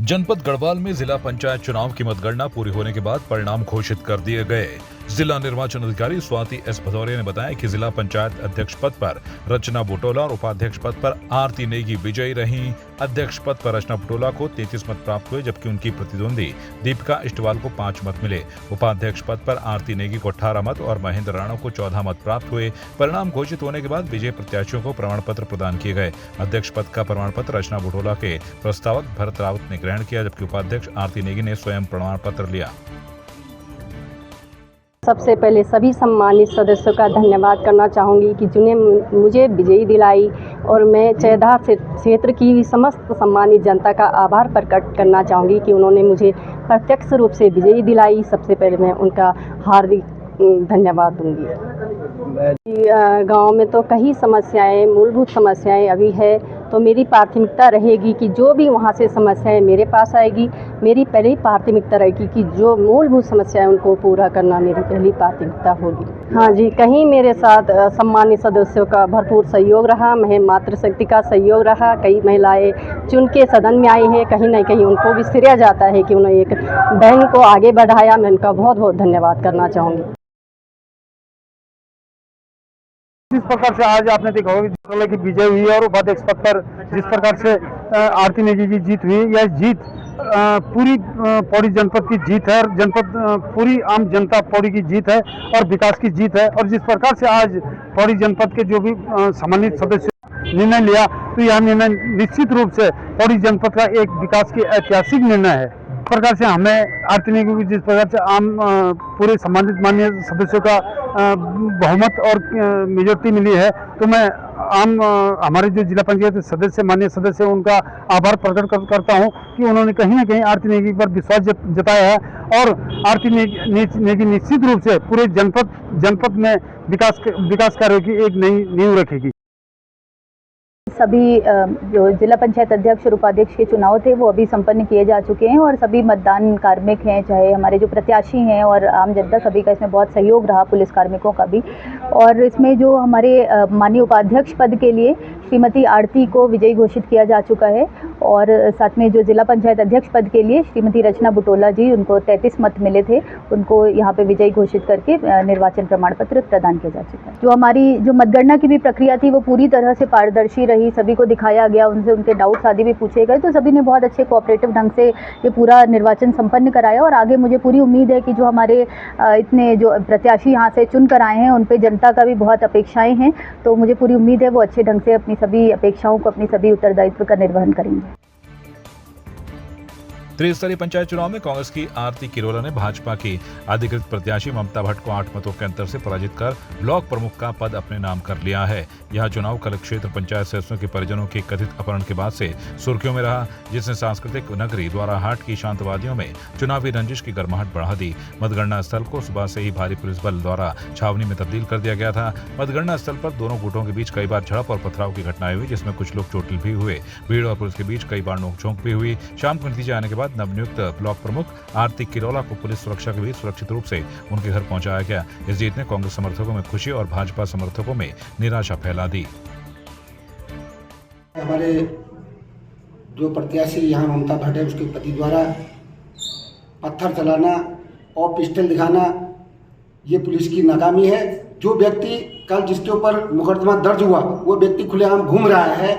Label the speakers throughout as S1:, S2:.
S1: जनपद गढ़वाल में जिला पंचायत चुनाव की मतगणना पूरी होने के बाद परिणाम घोषित कर दिए गए। जिला निर्वाचन अधिकारी स्वाति एस भदौरिया ने बताया कि जिला पंचायत अध्यक्ष पद पर रचना बुटोला और उपाध्यक्ष पद पर आरती नेगी विजयी रहीं। अध्यक्ष पद पर रचना बुटोला को 33 मत प्राप्त हुए, जबकि उनकी प्रतिद्वंदी दीपिका इष्टवाल को 5 मत मिले। उपाध्यक्ष पद पर आरती नेगी को 18 मत और महेंद्र राणा को 14 मत प्राप्त हुए। परिणाम घोषित होने के बाद विजयी प्रत्याशियों को प्रमाण पत्र प्रदान किए गए। अध्यक्ष पद का प्रमाण पत्र रचना बुटोला के प्रस्तावक भरत रावत ने ग्रहण किया, जबकि उपाध्यक्ष आरती नेगी ने स्वयं प्रमाण पत्र लिया।
S2: सबसे पहले सभी सम्मानित सदस्यों का धन्यवाद करना चाहूँगी कि जिन्हें मुझे विजयी दिलाई, और मैं चैधा क्षेत्र की समस्त सम्मानित जनता का आभार प्रकट करना चाहूँगी कि उन्होंने मुझे प्रत्यक्ष रूप से विजयी दिलाई। सबसे पहले मैं उनका हार्दिक धन्यवाद दूंगी। गांव में तो कई समस्याएं, मूलभूत समस्याएं अभी है, तो मेरी प्राथमिकता रहेगी कि जो भी वहां से समस्याएं मेरे पास आएगी, मेरी पहली प्राथमिकता रहेगी कि जो मूलभूत समस्याएं उनको पूरा करना मेरी पहली प्राथमिकता होगी। हाँ जी, कहीं मेरे साथ सम्मानित सदस्यों का भरपूर सहयोग रहा, मातृशक्ति का सहयोग रहा। कई महिलाएं चुन के सदन में आई हैं, कहीं ना कहीं उनको भी श्रेय जाता है कि उन्होंने एक बहन को आगे बढ़ाया। मैं उनका बहुत बहुत धन्यवाद करना चाहूँगी।
S3: जिस प्रकार से आज आपने देखा होगा कि विजय हुई और उपाध्यक्ष पद पर जिस प्रकार से आरती नेगी की जीत हुई, यह जीत पूरी पौड़ी जनपद की जीत है, जनपद पूरी आम जनता पौड़ी की जीत है और विकास की जीत है। और जिस प्रकार से आज पौड़ी जनपद के जो भी सम्मानित सदस्य निर्णय लिया, तो यह निर्णय निश्चित रूप से पौड़ी जनपद का एक विकास की ऐतिहासिक निर्णय है। इस प्रकार से हमें आरती नेगी को जिस प्रकार से आम पूरे सम्मानित माननीय सदस्यों का बहुमत और मेजोरिटी मिली है, तो मैं हमारे जो जिला पंचायत सदस्य माननीय सदस्य उनका आभार प्रकट करता हूं कि उन्होंने कहीं ना कहीं आरती नेगी पर विश्वास जताया है और आरती नेगी निश्चित रूप से पूरे जनपद में विकास कार्यों की एक नई नींव रखेगी।
S4: सभी जो जिला पंचायत अध्यक्ष और उपाध्यक्ष के चुनाव थे वो अभी संपन्न किए जा चुके हैं और सभी मतदान कार्मिक हैं, चाहे हमारे जो प्रत्याशी हैं और आम जनता, सभी का इसमें बहुत सहयोग रहा, पुलिस कार्मिकों का भी। और इसमें जो हमारे माननीय उपाध्यक्ष पद के लिए श्रीमती आरती को विजयी घोषित किया जा चुका है और साथ में जो जिला पंचायत अध्यक्ष पद के लिए श्रीमती रचना बुटोला जी, उनको 33 मत मिले थे, उनको यहाँ पे विजयी घोषित करके निर्वाचन प्रमाण पत्र प्रदान किया जा चुका है। जो हमारी जो मतगणना की भी प्रक्रिया थी वो पूरी तरह से पारदर्शी रही, सभी को दिखाया गया, उनसे उनके डाउट्स आदि भी पूछे गए, तो सभी ने बहुत अच्छे कोऑपरेटिव ढंग से ये पूरा निर्वाचन संपन्न कराया। और आगे मुझे पूरी उम्मीद है कि जो हमारे इतने जो प्रत्याशी यहाँ से चुन कर आए हैं उन पे जनता का भी बहुत अपेक्षाएं हैं, तो मुझे पूरी उम्मीद है वो अच्छे ढंग से अपनी सभी अपेक्षाओं को, अपनी सभी उत्तरदायित्व का निर्वहन करेंगे।
S1: त्रिस्तरीय पंचायत चुनाव में कांग्रेस की आरती किरोला ने भाजपा की अधिकृत प्रत्याशी ममता भट्ट को 8 मतों के अंतर से पराजित कर ब्लॉक प्रमुख का पद अपने नाम कर लिया है। यह चुनाव कल क्षेत्र पंचायत सदस्यों के परिजनों के कथित अपहरण के बाद से सुर्खियों में रहा, जिसने सांस्कृतिक नगरी द्वाराहाट की शांतवादियों में चुनावी रंजिश की गर्माहट बढ़ा दी। मतगणना स्थल को सुबह से ही भारी पुलिस बल द्वारा छावनी में तब्दील कर दिया गया था। मतगणना स्थल पर दोनों गुटों के बीच कई बार झड़प और पथराव की घटनाएं हुई, जिसमें कुछ लोग चोटिल भी हुए। भीड़ और पुलिस के बीच कई बार नोकझोंक भी हुई। शाम को नतीजे आने के बाद नवनियुक्त ब्लॉक प्रमुख आरती किरोला को पुलिस सुरक्षा के बीच सुरक्षित रूप से उनके घर पहुंचाया गया। इस जीत ने कांग्रेस समर्थकों में खुशी और भाजपा समर्थकों में निराशा फैला दी।
S5: हमारे जो प्रत्याशी यहाँ ममता भट्ट है, उसके पति द्वारा पत्थर चलाना और पिस्टल दिखाना, ये पुलिस की नाकामी है। जो व्यक्ति कल जिसके ऊपर मुकदमा दर्ज हुआ वो व्यक्ति खुलेआम घूम रहा है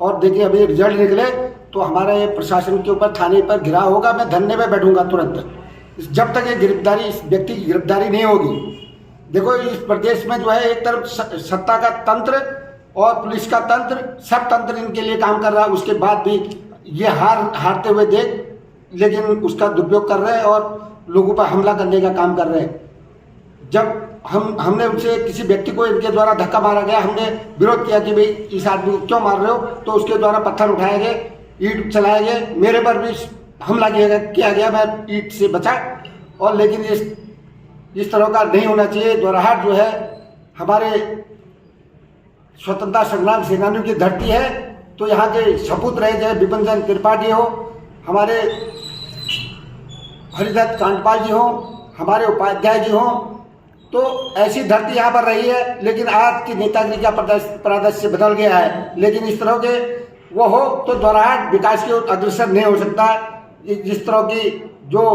S5: और देखिए अभी रिजल्ट निकले तो हमारे प्रशासन के ऊपर थाने पर घिराव होगा। मैं धरने पे बैठूंगा तुरंत जब तक ये गिरफ्तारी, इस व्यक्ति की गिरफ्तारी नहीं होगी। देखो इस प्रदेश में जो है एक तरफ सत्ता का तंत्र और पुलिस का तंत्र, सब तंत्र इनके लिए काम कर रहा है, उसके बाद भी ये हारते हुए देख लेकिन उसका दुरुपयोग कर रहे हैं और लोगों पर हमला करने का काम कर रहे हैं। जब हमने उनसे किसी व्यक्ति को इनके द्वारा धक्का मारा गया, हमने विरोध किया कि भाई इस आदमी को क्यों मार रहे हो, तो उसके द्वारा पत्थर उठाए गए, ईंट चलाए गए, मेरे पर भी हमला किया गया, मैं ईंट से बचा। और लेकिन इस तरह का नहीं होना चाहिए। द्वाराहाट जो है हमारे स्वतंत्रता संग्राम सेनानियों की धरती है, तो यहाँ के सपूत रहे चाहे विपिन चंद्र त्रिपाठी हो, हमारे हरिदत्त कांडपाल जी हो, हमारे उपाध्याय जी हो, तो ऐसी धरती यहाँ पर रही है। लेकिन आज की नेतागिरी का परिदृश्य बदल गया है। लेकिन इस तरह के वो हो तो द्वाराहाट विकास की ओर अग्रसर नहीं हो सकता। जिस तरह की जो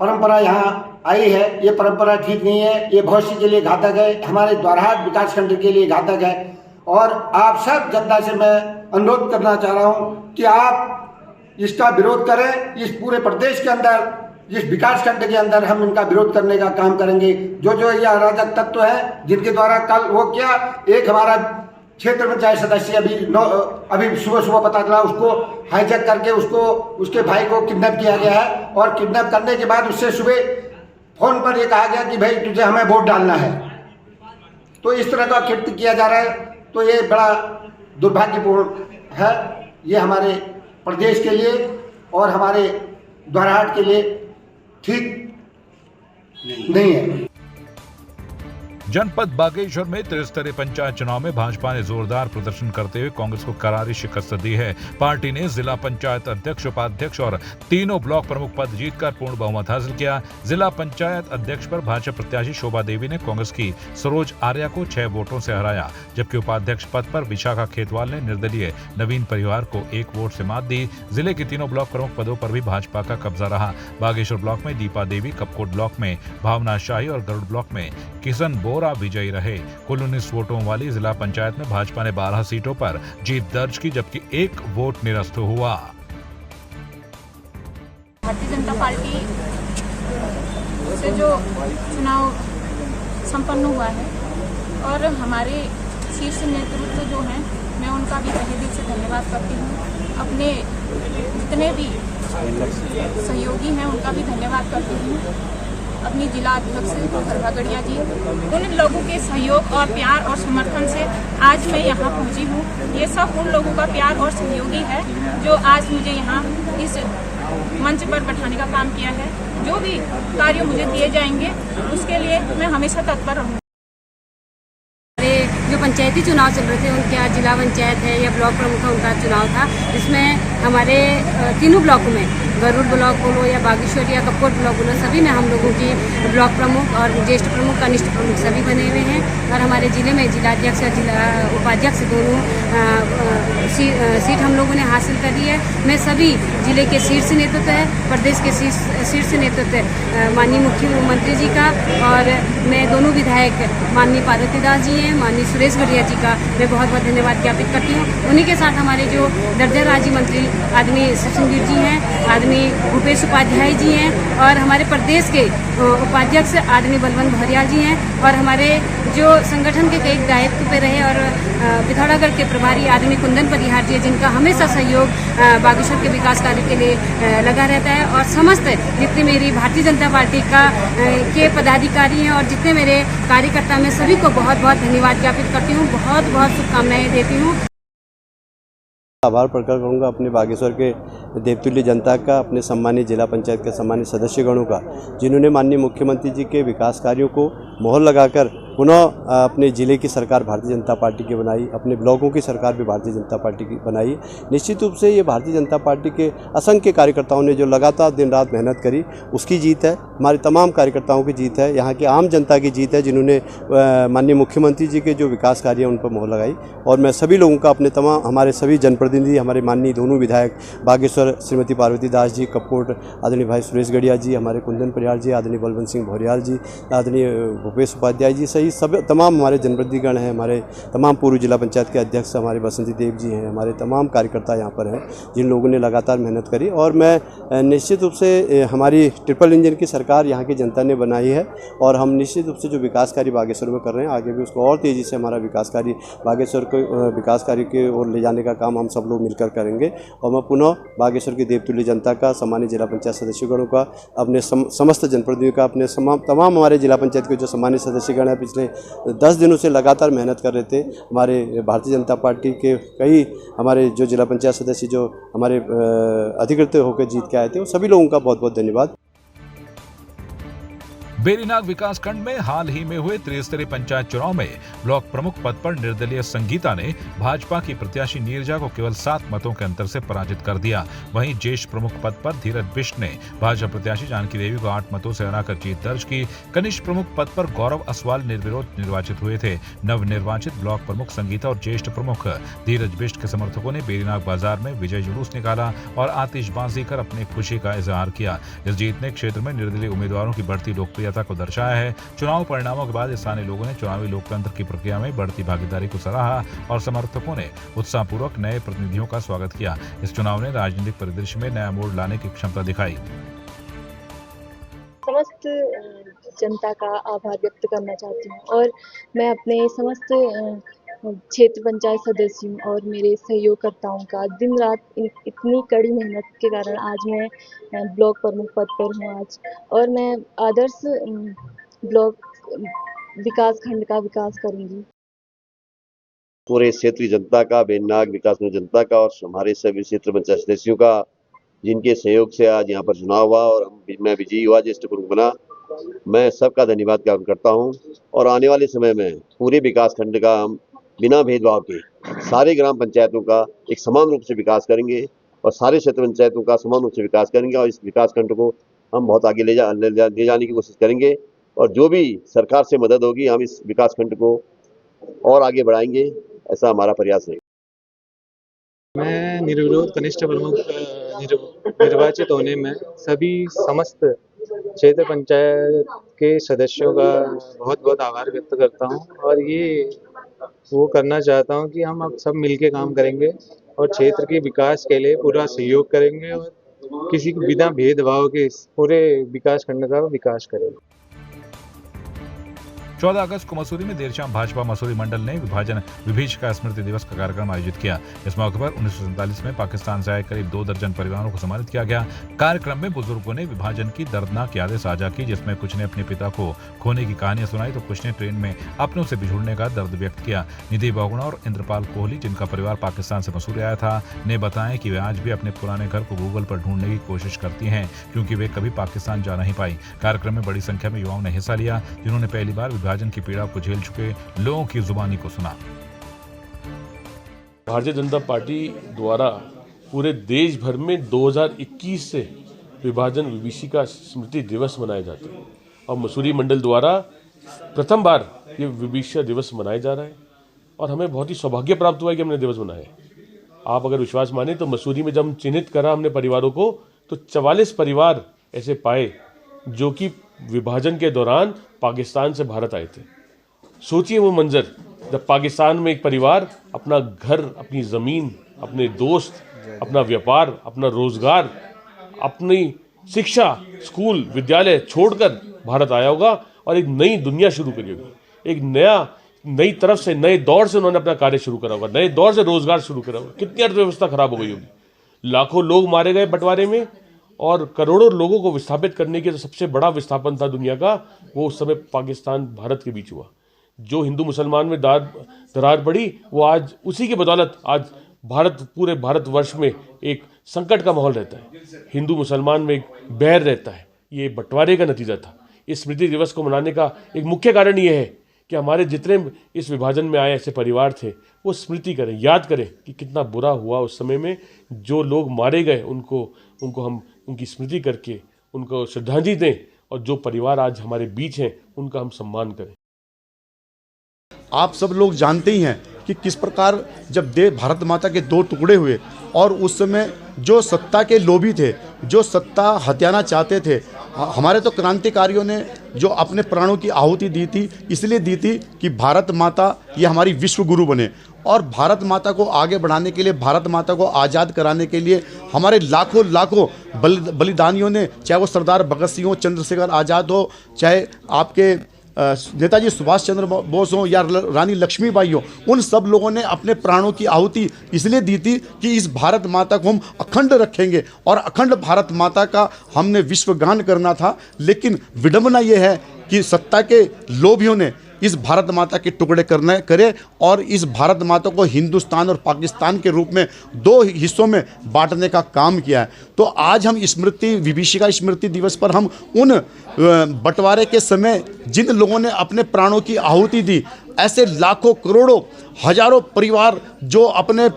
S5: परंपरा यहाँ आई है, ये परंपरा ठीक नहीं है। ये भविष्य के लिए घातक है, हमारे द्वारहाट विकासखंड के लिए घातक है। और आप सब जनता से मैं अनुरोध करना चाह रहा हूँ कि आप इसका विरोध करें। इस पूरे प्रदेश के अंदर, इस विकासखंड के अंदर हम इनका विरोध करने का काम करेंगे। जो ये अराजक तत्व है जिनके द्वारा कल वो क्या, एक हमारा क्षेत्र पंचायत सदस्य अभी सुबह पता चला, उसको हाईजैक करके उसके भाई को किडनैप किया गया है। और किडनैप करने के बाद उससे सुबह फोन पर ये कहा गया कि भाई तुझे हमें वोट डालना है। तो इस तरह का कृत्य किया जा रहा है, तो ये बड़ा दुर्भाग्यपूर्ण है। ये हमारे प्रदेश के लिए और हमारे द्वारहाट के लिए ठीक नहीं है।
S1: जनपद बागेश्वर में त्रिस्तरीय पंचायत चुनाव में भाजपा ने जोरदार प्रदर्शन करते हुए कांग्रेस को करारी शिकस्त दी है। पार्टी ने जिला पंचायत अध्यक्ष, उपाध्यक्ष और तीनों ब्लॉक प्रमुख पद जीतकर पूर्ण बहुमत हासिल किया। जिला पंचायत अध्यक्ष पर भाजपा प्रत्याशी शोभा देवी ने कांग्रेस की सरोज आर्या को 6 वोटों से हराया, जबकि उपाध्यक्ष पद पर विशाखा खेतवाल ने निर्दलीय नवीन परिवार को 1 वोट से मात दी। जिले के तीनों ब्लॉक प्रमुख पदों पर भी भाजपा का कब्जा रहा। बागेश्वर ब्लॉक में दीपा देवी, कपकोट ब्लॉक में भावना शाही और गरुड़ ब्लॉक में किशन बोरा विजयी रहे। कुल 19 वोटों वाली जिला पंचायत में भाजपा ने 12 सीटों पर जीत दर्ज की, जबकि 1 वोट निरस्त हुआ।
S6: भारतीय जनता पार्टी से जो चुनाव संपन्न हुआ है और हमारे शीर्ष नेतृत्व जो हैं, मैं उनका भी तहे दिल से धन्यवाद करती हूँ। अपने जितने भी सहयोगी हैं उनका भी धन्यवाद करती हूँ। अपनी जिला अध्यक्ष भगड़िया जी, उन लोगों के सहयोग और प्यार और समर्थन से आज मैं यहाँ पहुँची हूँ। ये सब उन लोगों का प्यार और सहयोगी है जो आज मुझे यहाँ इस मंच पर बैठाने का काम किया है। जो भी कार्य मुझे दिए जाएंगे उसके लिए मैं हमेशा तत्पर रहूँगी।
S2: जो पंचायती चुनाव चल रहे थे, उनके आज जिला पंचायत है या ब्लॉक प्रमुख का उनका चुनाव था, जिसमें हमारे तीनों ब्लॉकों में, गरुड़ ब्लॉक बोलो या बागेश्वर या कपकोट ब्लॉक बोलो, सभी में हम लोगों की ब्लॉक प्रमुख और ज्येष्ठ प्रमुख, कनिष्ठ प्रमुख सभी बने हुए हैं। और हमारे जिले में जिलाध्यक्ष और जिला उपाध्यक्ष दोनों सीट हम लोगों ने हासिल कर ली है। मैं सभी जिले के शीर्ष नेतृत्व है, प्रदेश के शीर्ष नेतृत्व माननीय मुख्यमंत्री जी का, और मैं दोनों विधायक माननीय पार्वती दास जी हैं, माननीय सुरेश गढ़िया जी का मैं बहुत बहुत धन्यवाद ज्ञापित करती हूँ। उन्हीं के साथ हमारे जो दर्जा राज्य मंत्री आदरणीय शिवसिंह जी हैं, आदरणीय भूपेश उपाध्याय जी हैं, और हमारे प्रदेश के उपाध्यक्ष आदरणीय बलवंत भौरियाल जी हैं, और हमारे जो संगठन के कई दायित्व पे रहे और पिथौरागढ़ के प्रभारी आदरणीय कुंदन परिहार जी, जिनका हमेशा सहयोग बागेश्वर के विकास कार्य के लिए लगा रहता है। और समस्त जितने मेरी भारतीय जनता पार्टी के पदाधिकारी हैं और जितने मेरे कार्यकर्ता, मैं सभी को बहुत बहुत धन्यवाद ज्ञापित करती हूँ, बहुत बहुत शुभकामनाएं देती हूँ।
S7: आभार प्रकट करूंगा अपने बागेश्वर के देवतुल्य जनता का, अपने सम्मानित जिला पंचायत के सम्मानित सदस्यगणों का, जिन्होंने माननीय मुख्यमंत्री जी के विकास कार्यों को मोहर लगाकर पुनः अपने ज़िले की सरकार भारतीय जनता पार्टी की बनाई, अपने ब्लॉकों की सरकार भी भारतीय जनता पार्टी की बनाई। निश्चित रूप से ये भारतीय जनता पार्टी के असंख्य कार्यकर्ताओं ने जो लगातार दिन रात मेहनत करी, उसकी जीत है। हमारे तमाम कार्यकर्ताओं की जीत है, यहाँ की आम जनता की जीत है, जिन्होंने माननीय मुख्यमंत्री जी के जो विकास कार्य हैं उन पर मोहर लगाई। और मैं सभी लोगों का, अपने तमाम हमारे सभी जनप्रतिनिधि, हमारे माननीय दोनों विधायक बागेश्वर श्रीमती पार्वती दास जी, कपकोट आदरणीय भाई सुरेश गढ़िया जी, हमारे कुंदन परिहार जी, आदरणीय बलवंत सिंह भौरियाल जी, आदरणीय भूपेश उपाध्याय जी सही सब तमाम हमारे जनप्रतिनिधिगण हैं, हमारे तमाम पूर्व जिला पंचायत के अध्यक्ष हमारे बसंती देव जी हैं, हमारे तमाम कार्यकर्ता यहाँ पर हैं, जिन लोगों ने लगातार मेहनत करी। और मैं निश्चित रूप से हमारी ट्रिपल इंजन की सरकार यहाँ की जनता ने बनाई है, और हम निश्चित रूप से जो विकास कार्य बागेश्वर में कर रहे हैं, आगे भी उसको और तेज़ी से हमारा विकास कार्य बागेश्वर को विकास कार्य की ओर ले जाने का काम हम सब लोग मिलकर करेंगे। और मैं पुनः बागेश्वर की देवतुल्य जनता का, सम्मानित जिला पंचायत सदस्यगणों का, अपने समस्त जनप्रतिनिधियों का, अपने तमाम हमारे जिला पंचायत के जो सम्मानित सदस्यगण हैं, पिछले 10 दिनों से लगातार मेहनत कर रहे थे, हमारे भारतीय जनता पार्टी के कई हमारे जो जिला पंचायत सदस्य जो हमारे अधिकृत होकर जीत के आए थे, वो सभी लोगों का बहुत बहुत धन्यवाद।
S1: बेरीनाग विकासखंड में हाल ही में हुए त्रिस्तरीय पंचायत चुनाव में ब्लॉक प्रमुख पद पर निर्दलीय संगीता ने भाजपा की प्रत्याशी नीरजा को केवल 7 मतों के अंतर से पराजित कर दिया। वहीं ज्येष्ठ प्रमुख पद पर धीरज बिष्ट ने भाजपा प्रत्याशी जानकी देवी को 8 मतों से हराकर जीत दर्ज की। कनिष्ठ प्रमुख पद पर गौरव असवाल निर्विरोध निर्वाचित हुए थे। नवनिर्वाचित ब्लॉक प्रमुख संगीता और ज्येष्ठ प्रमुख धीरज बिष्ट के समर्थकों ने बेरीनाग बाजार में विजय जुलूस निकाला और आतिशबाजी कर अपनी खुशी का इजहार किया। इस जीत ने क्षेत्र में निर्दलीय उम्मीदवारों की बढ़ती लोकप्रियता को दर्शाया है। चुनाव परिणामों के बाद स्थानीय लोगों ने चुनावी लोकतंत्र की प्रक्रिया में बढ़ती भागीदारी को सराहा और समर्थकों ने उत्साहपूर्वक नए प्रतिनिधियों का स्वागत किया। इस चुनाव ने राजनीतिक परिदृश्य में नया मोड़ लाने की क्षमता दिखाई।
S8: समस्त जनता का आभार व्यक्त करना चाहती हूँ और मैं अपने समस्त क्षेत्र पंचायत सदस्यों और मेरे सहयोगकर्ताओं का दिन रात इतनी कड़ी मेहनत के कारण आज मैं ब्लॉक प्रमुख पद पर हूँ आज, और मैं आदर्श ब्लॉक विकास खंड का विकास करूँगी।
S7: पूरे क्षेत्रीय जनता का, बेरीनाग विकासखंड जनता का और हमारे सभी क्षेत्र पंचायत सदस्यों का, जिनके सहयोग से आज यहाँ पर चुनाव हुआ और मैं विजयी हुआ, ज्येष्ठ प्रमुख बना, मैं सबका धन्यवाद ज्ञापन करता हूँ। और आने वाले समय में पूरे विकास खंड का हम बिना भेदभाव के सारे ग्राम पंचायतों का एक समान रूप से विकास करेंगे और सारे क्षेत्र पंचायतों का समान रूप से विकास करेंगे और इस विकास खंड को हम बहुत आगे ले जाने की कोशिश करेंगे और जो भी सरकार से मदद होगी हम इस विकास खंड को और आगे बढ़ाएंगे, ऐसा हमारा प्रयास है।
S9: मैं निर्विरोध कनिष्ठ प्रमुख निर्वाचित होने में सभी समस्त क्षेत्र पंचायत के सदस्यों का बहुत बहुत आभार व्यक्त करता हूं और ये वो करना चाहता हूं कि हम अब सब मिलके काम करेंगे और क्षेत्र के विकास के लिए पूरा सहयोग करेंगे और किसी को बिना भेदभाव के पूरे विकास खंड का विकास करेंगे।
S1: 14 अगस्त को मसूरी में देर शाम भाजपा मसूरी मंडल ने विभीषिका स्मृति दिवस का कार्यक्रम आयोजित किया। इस मौके पर 1947 में पाकिस्तान से आए करीब 2 दर्जन परिवारों को सम्मानित किया गया। कार्यक्रम में बुजुर्गों ने विभाजन की दर्दनाक यादें साझा की, जिसमें कुछ ने अपने पिता को खोने की कहानियां सुनाई तो कुछ ने ट्रेन में अपनों से बिछुड़ने का दर्द व्यक्त किया। निधि बहुगुणा और इंद्रपाल कोहली, जिनका परिवार पाकिस्तान से मसूरी आया था, ने बताया कि वे आज भी अपने पुराने घर को गूगल पर ढूंढने की कोशिश करती हैं, क्योंकि वे कभी पाकिस्तान जा नहीं पाई। कार्यक्रम में बड़ी संख्या में युवाओं ने हिस्सा लिया, जिन्होंने पहली बार विभाजन की पीड़ा को झेल चुके लोगों की जुबानी को सुना।
S10: भारतीय जनता पार्टी द्वारा पूरे देश भर में 2021 से विभाजन विभीषिका स्मृति दिवस मनाए जाते हैं और मसूरी मंडल द्वारा प्रथम बार ये विभीषिका दिवस मनाया जा रहा है और हमें बहुत ही सौभाग्य प्राप्त हुआ है कि हमने दिवस मनाया। आप अगर विश्वास माने तो मसूरी में जब हम चिन्हित करा हमने परिवारों को, तो 44 परिवार ऐसे पाए जो कि विभाजन के दौरान पाकिस्तान से भारत आए थे। सोचिए वो मंजर, जब पाकिस्तान में एक परिवार अपना घर, अपनी ज़मीन, अपने दोस्त, अपना व्यापार, अपना रोजगार, अपनी शिक्षा, स्कूल, विद्यालय छोड़कर भारत आया होगा और एक नई दुनिया शुरू करी होगी, एक नई तरफ से, नए दौर से उन्होंने अपना कार्य शुरू करा होगा, नए दौर से रोजगार शुरू करा होगा। कितनी अर्थव्यवस्था खराब हो गई होगी, लाखों लोग मारे गए बंटवारे में और करोड़ों लोगों को विस्थापित करने के जो सबसे बड़ा विस्थापन था दुनिया का, वो उस समय पाकिस्तान भारत के बीच हुआ। जो हिंदू मुसलमान में दरार पड़ी, वो आज उसी की बदौलत आज पूरे भारतवर्ष में एक संकट का माहौल रहता है, हिंदू मुसलमान में एक बैर रहता है। ये बंटवारे का नतीजा था। इस स्मृति दिवस को मनाने का एक मुख्य कारण ये है कि हमारे जितने इस विभाजन में आए ऐसे परिवार थे, वो स्मृति करें, याद करें कि कितना बुरा हुआ उस समय में। जो लोग मारे गए उनको हम उनकी स्मृति करके उनको श्रद्धांजलि दें और जो परिवार आज हमारे बीच हैं उनका हम सम्मान करें।
S11: आप सब लोग जानते ही हैं कि किस प्रकार जब भारत माता के 2 टुकड़े हुए और उस समय जो सत्ता के लोभी थे, जो सत्ता हथियाना चाहते थे, हमारे तो क्रांतिकारियों ने जो अपने प्राणों की आहुति दी थी, इसलिए दी थी कि भारत माता ये हमारी विश्व गुरु बने और भारत माता को आगे बढ़ाने के लिए, भारत माता को आज़ाद कराने के लिए हमारे लाखों बलिदानियों ने, चाहे वो सरदार भगत सिंह हो, चंद्रशेखर आज़ाद हो, चाहे आपके नेताजी सुभाष चंद्र बोस हो या रानी लक्ष्मीबाई हो, उन सब लोगों ने अपने प्राणों की आहुति इसलिए दी थी कि इस भारत माता को हम अखंड रखेंगे और अखंड भारत माता का हमने विश्वगान करना था। लेकिन विडंबना ये है कि सत्ता के लोभियों ने इस भारत माता के टुकड़े करे और इस भारत माता को हिंदुस्तान और पाकिस्तान के रूप में दो हिस्सों में बांटने का काम किया है। तो आज हम विभीषिका स्मृति दिवस पर हम उन बंटवारे के समय जिन लोगों ने अपने प्राणों की आहुति दी, ऐसे लाखों करोड़ों हजारों परिवार जो अपने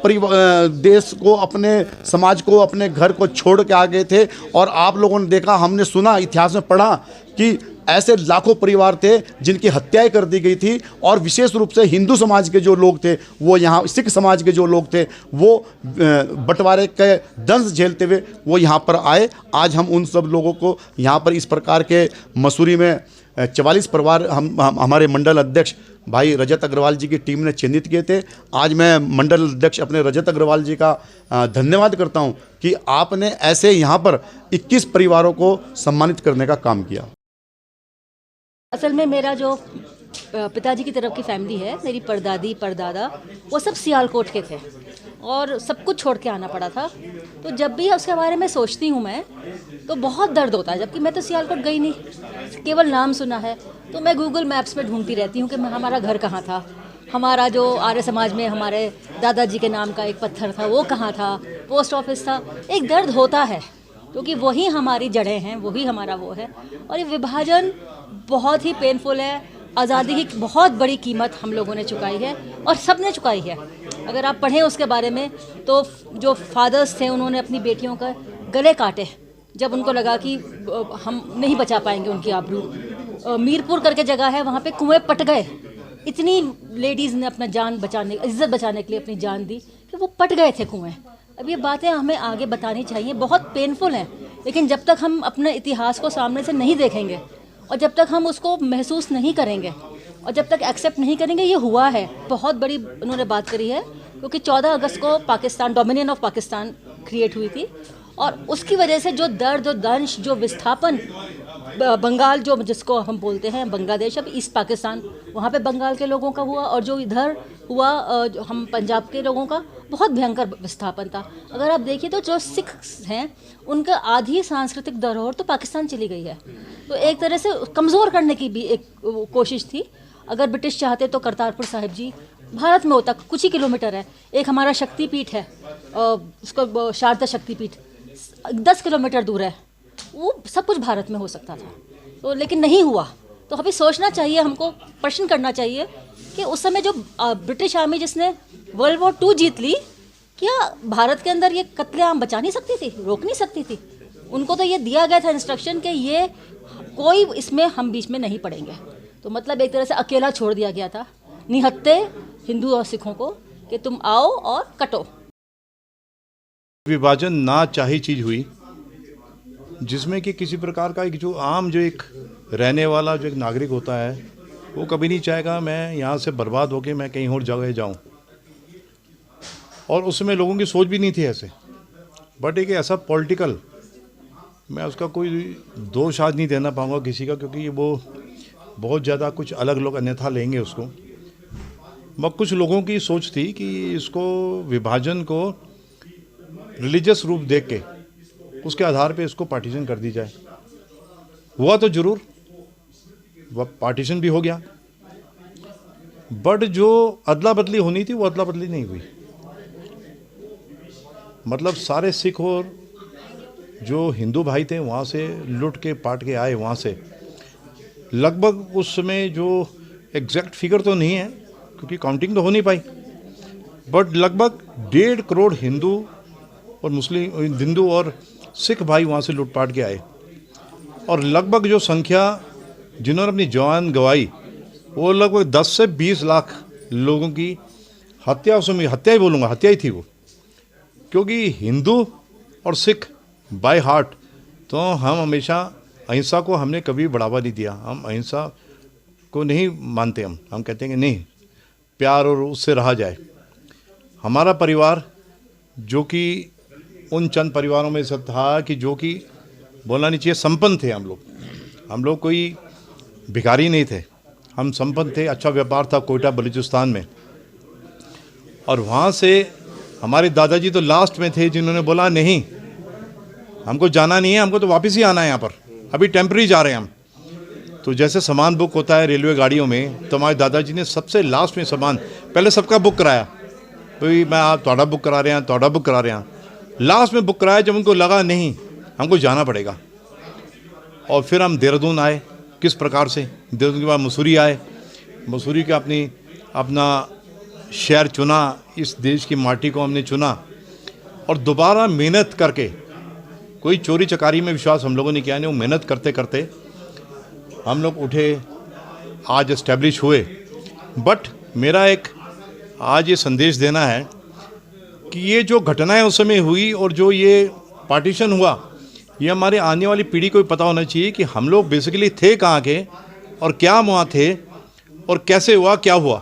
S11: देश को, अपने समाज को, अपने घर को छोड़ के आ गए थे, और आप लोगों ने देखा, हमने सुना, इतिहास में पढ़ा कि ऐसे लाखों परिवार थे जिनकी हत्याएं कर दी गई थी। और विशेष रूप से हिंदू समाज के जो लोग थे, वो यहाँ सिख समाज के जो लोग थे, वो बंटवारे के दंश झेलते हुए वो यहाँ पर आए। आज हम उन सब लोगों को यहाँ पर इस प्रकार के मसूरी में 44 परिवार हमारे मंडल अध्यक्ष भाई रजत अग्रवाल जी की टीम ने चिन्हित किए थे। आज मैं मंडल अध्यक्ष अपने रजत अग्रवाल जी का धन्यवाद करता हूं कि आपने ऐसे यहाँ पर 21 परिवारों को सम्मानित करने का काम किया।
S12: असल में मेरा जो पिताजी की तरफ की फैमिली है, मेरी परदादी परदादा, वो सब सियालकोट के थे और सब कुछ छोड़ के आना पड़ा था। तो जब भी उसके बारे में सोचती हूँ मैं, तो बहुत दर्द होता है, जबकि मैं तो सियालकोट गई नहीं, केवल नाम सुना है। तो मैं गूगल मैप्स में ढूंढती रहती हूँ कि हमारा घर कहाँ था, हमारा जो आर्य समाज में हमारे दादाजी के नाम का एक पत्थर था वो कहाँ था, पोस्ट ऑफिस था। एक दर्द होता है क्योंकि वही हमारी जड़ें हैं, वही हमारा वो है। और ये विभाजन बहुत ही पेनफुल है। आज़ादी की बहुत बड़ी कीमत हम लोगों ने चुकाई है और सब ने चुकाई है। अगर आप पढ़ें उसके बारे में, तो जो फादर्स थे उन्होंने अपनी बेटियों का गले काटे जब उनको लगा कि हम नहीं बचा पाएंगे उनकी आबरू। मीरपुर करके जगह है, वहाँ पे कुएं पट गए। इतनी लेडीज़ ने अपना जान बचाने, इज्जत बचाने के लिए अपनी जान दी कि वो पट गए थे कुएं। अब ये बातें हमें आगे बतानी चाहिए, बहुत पेनफुल हैं, लेकिन जब तक हम अपने इतिहास को सामने से नहीं देखेंगे और जब तक हम उसको महसूस नहीं करेंगे और जब तक एक्सेप्ट नहीं करेंगे, ये हुआ है। बहुत बड़ी उन्होंने बात करी है क्योंकि 14 अगस्त को Pakistan, dominion of Pakistan create हुई थी और उसकी वजह से जो दर्द, जो दंश, जो विस्थापन, बंगाल जो जिसको हम बोलते हैं बांग्लादेश, अब ईस्ट पाकिस्तान, वहाँ पे बंगाल के लोगों का हुआ और जो इधर हुआ हम पंजाब के लोगों का, बहुत भयंकर विस्थापन था। अगर आप देखिए तो जो सिख हैं उनका आधी सांस्कृतिक धरोहर तो पाकिस्तान चली गई है। तो एक तरह से कमज़ोर करने की भी एक कोशिश थी। अगर ब्रिटिश चाहते तो करतारपुर साहिब जी भारत में होता, कुछ ही किलोमीटर है। एक हमारा शक्तिपीठ है, उसको शारदा शक्तिपीठ 10 किलोमीटर दूर है, वो सब कुछ भारत में हो सकता था। तो लेकिन नहीं हुआ। तो अभी सोचना चाहिए, हमको प्रश्न करना चाहिए कि उस समय जो ब्रिटिश आर्मी जिसने वर्ल्ड वॉर 2 जीत ली, क्या भारत के अंदर ये कत्लेआम बचा नहीं सकती थी, रोक नहीं सकती थी? उनको तो ये दिया गया था इंस्ट्रक्शन कि ये कोई इसमें हम बीच में नहीं पड़ेंगे। तो मतलब एक तरह से अकेला छोड़ दिया गया था निहत्थे हिंदू और सिखों को कि तुम आओ और कटो।
S13: विभाजन ना चाही चीज़ हुई, जिसमें कि किसी प्रकार का एक जो आम जो एक रहने वाला जो एक नागरिक होता है, वो कभी नहीं चाहेगा मैं यहाँ से बर्बाद होके मैं कहीं और जगह जाऊँ। और उसमें लोगों की सोच भी नहीं थी ऐसे। बट एक ऐसा पॉलिटिकल, मैं उसका कोई दोष आज नहीं देना पाऊँगा किसी का, क्योंकि वो बहुत ज़्यादा कुछ अलग लोग अन्यथा लेंगे उसको। मगर कुछ लोगों की सोच थी कि इसको विभाजन को रिलीजियस रूप देख के उसके आधार पे इसको पार्टीशन कर दी जाए। हुआ तो जरूर, वह पार्टीशन भी हो गया, बट जो अदला बदली होनी थी वो अदला बदली नहीं हुई। मतलब सारे सिख और जो हिंदू भाई थे वहाँ से लुट के पाट के आए वहाँ से। लगभग उस समय जो एग्जैक्ट फिगर तो नहीं है क्योंकि काउंटिंग तो हो नहीं पाई, बट लगभग 1.5 करोड़ हिंदू और मुस्लिम, हिंदू और सिख भाई वहाँ से लूटपाट के आए। और लगभग जो संख्या जिन्होंने अपनी जान गंवाई वो लगभग 10 से 20 लाख लोगों की हत्या, उसमें हत्या ही बोलूँगा, हत्या ही थी वो। क्योंकि हिंदू और सिख बाय हार्ट तो हम हमेशा अहिंसा को हमने कभी बढ़ावा नहीं दिया। हम अहिंसा को नहीं मानते। हम कहते हैं कि नहीं, प्यार और उससे रहा जाए। हमारा परिवार जो कि उन चंद परिवारों में से था कि जो कि बोलना नहीं चाहिए, संपन्न थे हम लोग कोई भिखारी नहीं थे, हम संपन्न थे। अच्छा व्यापार था कोयटा बलूचिस्तान में। और वहाँ से हमारे दादाजी तो लास्ट में थे जिन्होंने बोला नहीं, हमको जाना नहीं है, हमको तो वापस ही आना है यहाँ पर, अभी टेम्पररी जा रहे हैं हम। तो जैसे सामान बुक होता है रेलवे गाड़ियों में, तो हमारे दादाजी ने सबसे लास्ट में सामान पहले सबका बुक कराया, भाई मैं आप थोड़ा बुक करा रहे हैं, थोड़ा बुक करा रहे हैं, लास्ट में बुक कराया जब उनको लगा नहीं हमको जाना पड़ेगा। और फिर हम देहरादून आए, किस प्रकार से देहरादून के बाद मसूरी आए, मसूरी का अपना शहर चुना, इस देश की माटी को हमने चुना और दोबारा मेहनत करके, कोई चोरी चकारी में विश्वास हम लोगों ने किया नहीं, वो मेहनत करते करते हम लोग उठे, आज एस्टेब्लिश हुए। बट मेरा एक आज ये संदेश देना है कि ये जो घटनाएं उस समय हुई और जो ये पार्टीशन हुआ, ये हमारे आने वाली पीढ़ी को भी पता होना चाहिए कि हम लोग बेसिकली थे कहाँ के और क्या वहाँ थे और कैसे हुआ, क्या हुआ।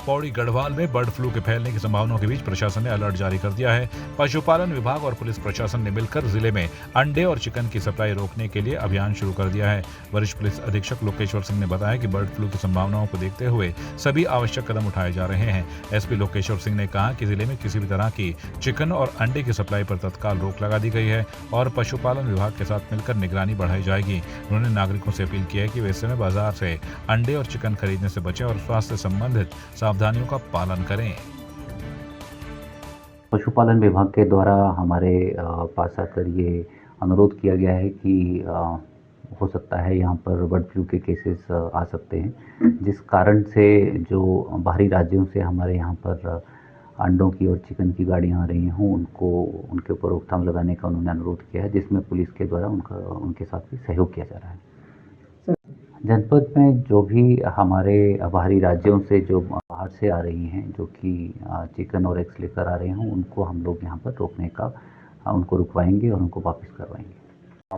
S1: पौड़ी गढ़वाल में बर्ड फ्लू के फैलने की संभावनाओं के बीच प्रशासन ने अलर्ट जारी कर दिया है। पशुपालन विभाग और पुलिस प्रशासन ने मिलकर जिले में अंडे और चिकन की सप्लाई रोकने के लिए अभियान शुरू कर दिया है। वरिष्ठ पुलिस अधीक्षक लोकेश्वर सिंह ने बताया कि बर्ड फ्लू की संभावनाओं को देखते हुए सभी आवश्यक कदम उठाए जा रहे हैं। एसपी लोकेश्वर सिंह ने कहा कि जिले में किसी भी तरह की चिकन और अंडे की सप्लाई पर तत्काल रोक लगा दी गई है और पशुपालन विभाग के साथ मिलकर निगरानी बढ़ाई जाएगी। उन्होंने नागरिकों से अपील की है कि वे इस समय बाजार से अंडे और चिकन खरीदने से बचें और स्वास्थ्य संबंधित सावधानियों का पालन करें।
S14: पशुपालन विभाग के द्वारा हमारे पास आकर ये अनुरोध किया गया है कि हो सकता है यहाँ पर बर्ड फ्लू के केसेस आ सकते हैं, जिस कारण से जो बाहरी राज्यों से हमारे यहाँ पर अंडों की और चिकन की गाड़ियाँ आ रही हों, उनके ऊपर रोकथाम लगाने का उन्होंने अनुरोध किया है, जिसमें पुलिस के द्वारा उनके साथ भी सहयोग किया जा रहा है। जनपद में जो भी हमारे बाहरी राज्यों से जो बाहर से आ रही हैं, जो कि चिकन और एग्स लेकर आ रहे हैं, उनको हम लोग यहाँ पर रोकने का उनको रुकवाएंगे और उनको वापस करवाएंगे।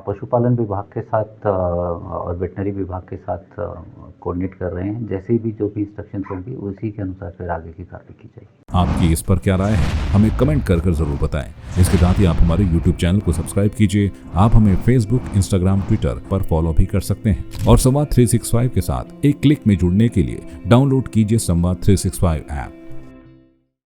S14: पशुपालन विभाग के साथ और वेटनरी विभाग के साथ कोऑर्डिनेट कर रहे हैं। जैसे भी जो भी इंस्ट्रक्शंस होंगी उसी के अनुसार फिर आगे की कार्रवाई की जाएगी।
S1: आपकी इस पर क्या राय है, हमें कमेंट कर जरूर बताएं। इसके साथ ही आप हमारे YouTube चैनल को सब्सक्राइब कीजिए। आप हमें Facebook, Instagram, Twitter पर फॉलो भी कर सकते हैं और संवाद 365 के साथ एक क्लिक में जुड़ने के लिए डाउनलोड कीजिए संवाद 365 ऐप।